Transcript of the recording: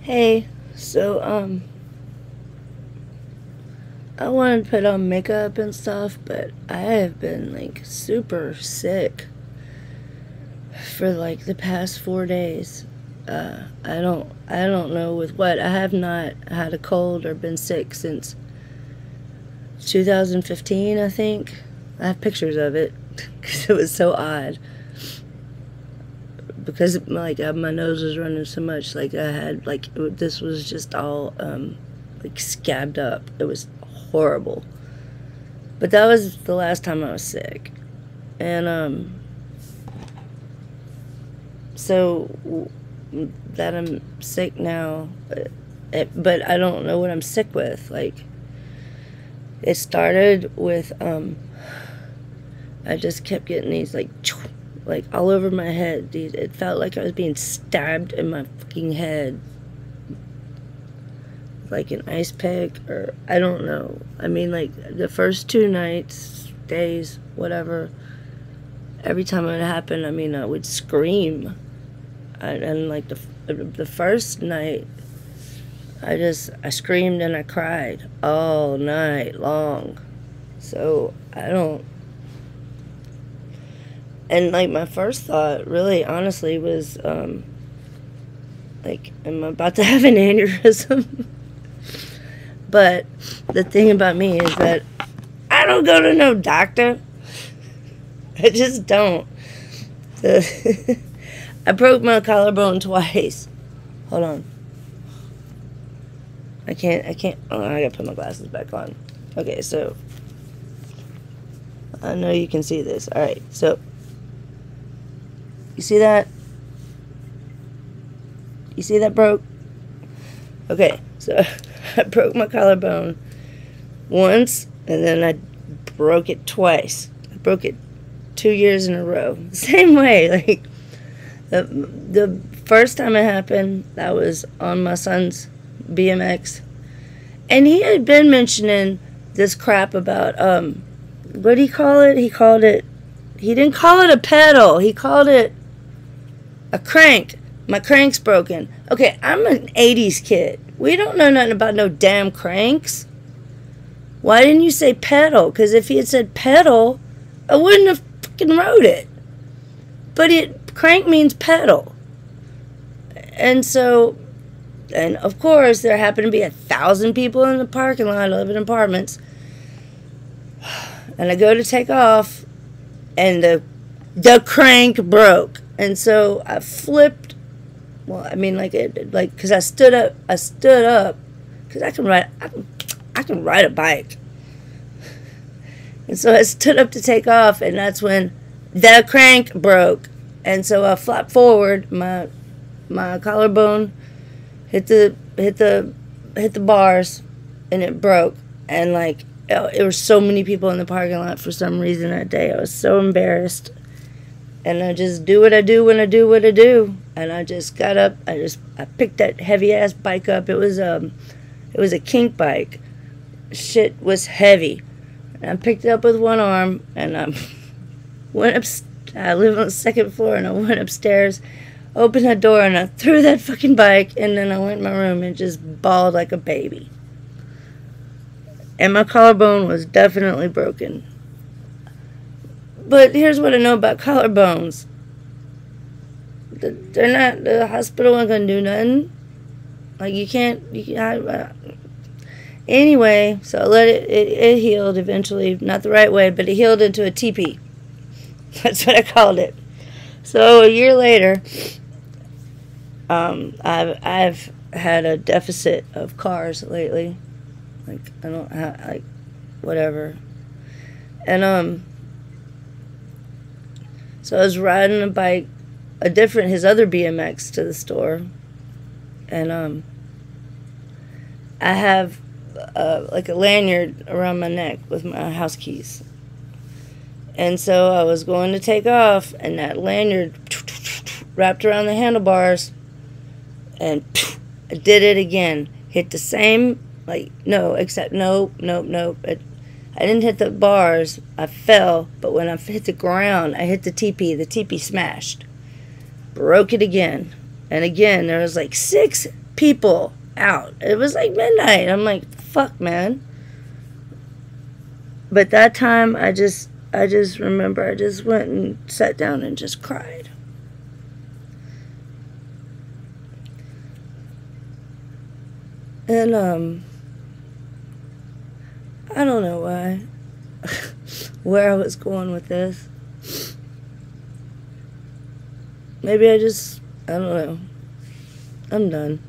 Hey, I wanted to put on makeup and stuff, but I have been like super sick for like the past 4 days. I don't know with what. I have not had a cold or been sick since 2015, I think. I have pictures of it because it was so odd. Because like my nose was running so much, like I had like this was just all like scabbed up. It was horrible. But that was the last time I was sick. And so that I'm sick now, but I don't know what I'm sick with. Like it started with I just kept getting these like all over my head. These, it felt like I was being stabbed in my fucking head, like an ice pick, or I don't know. I mean, like the first 2 nights, days, whatever. Every time it happened, I mean, I would scream. And like the first night, I screamed and I cried all night long. So I don't. And like my first thought, really, honestly, was like, am I about to have an aneurysm? But the thing about me is that I don't go to no doctor. I just don't. I broke my collarbone twice. Hold on. I can't. Oh, I gotta put my glasses back on. Okay, so I know you can see this. Alright, so you see that? You see that broke? Okay, so I broke my collarbone once, and then I broke it twice. I broke it 2 years in a row. Same way, like the first time it happened, that was on my son's BMX, and he had been mentioning this crap about what did he call it? He called it. He didn't call it a pedal. He called it a crank. My crank's broken. Okay, I'm an 80s kid. We don't know nothing about no damn cranks. Why didn't you say pedal? Because if he had said pedal, I wouldn't have fucking wrote it. But crank means pedal. And so, and of course, there happened to be 1,000 people in the parking lot. I live in apartments. And I go to take off, and the crank broke. And so I flipped. Well, I mean, because I stood up, because I can ride a bike. And so I stood up to take off, and that's when the crank broke. And so I flopped forward, my collarbone hit the bars, and it broke. And like, there were so many people in the parking lot for some reason that day. I was so embarrassed. And I just do what I do when I do what I do. And I just got up. I picked that heavy ass bike up. It was a kink bike. Shit was heavy. And I picked it up with one arm, and I went up. I live on the second floor, and I went upstairs, opened the door, and I threw that fucking bike. And then I went in my room and just bawled like a baby. And my collarbone was definitely broken. But here's what I know about collarbones. The hospital ain't gonna do nothing. Like, anyway, so I let it healed eventually. Not the right way, but it healed into a teepee. That's what I called it. So a year later, I've had a deficit of cars lately. Like, I don't have, like, whatever. And, so I was riding a bike, his other BMX to the store. And, I have, like a lanyard around my neck with my house keys. And so I was going to take off, and that lanyard wrapped around the handlebars, and I did it again. Hit the same, like, no, except, nope. I didn't hit the bars. I fell, but when I hit the ground, I hit the teepee. The teepee smashed. Broke it again. And again, there was like 6 people out. It was like midnight. I'm like, fuck, man. But that time, I just remember I just went and sat down and just cried. And, I don't know why, where I was going with this. Maybe I don't know. I'm done.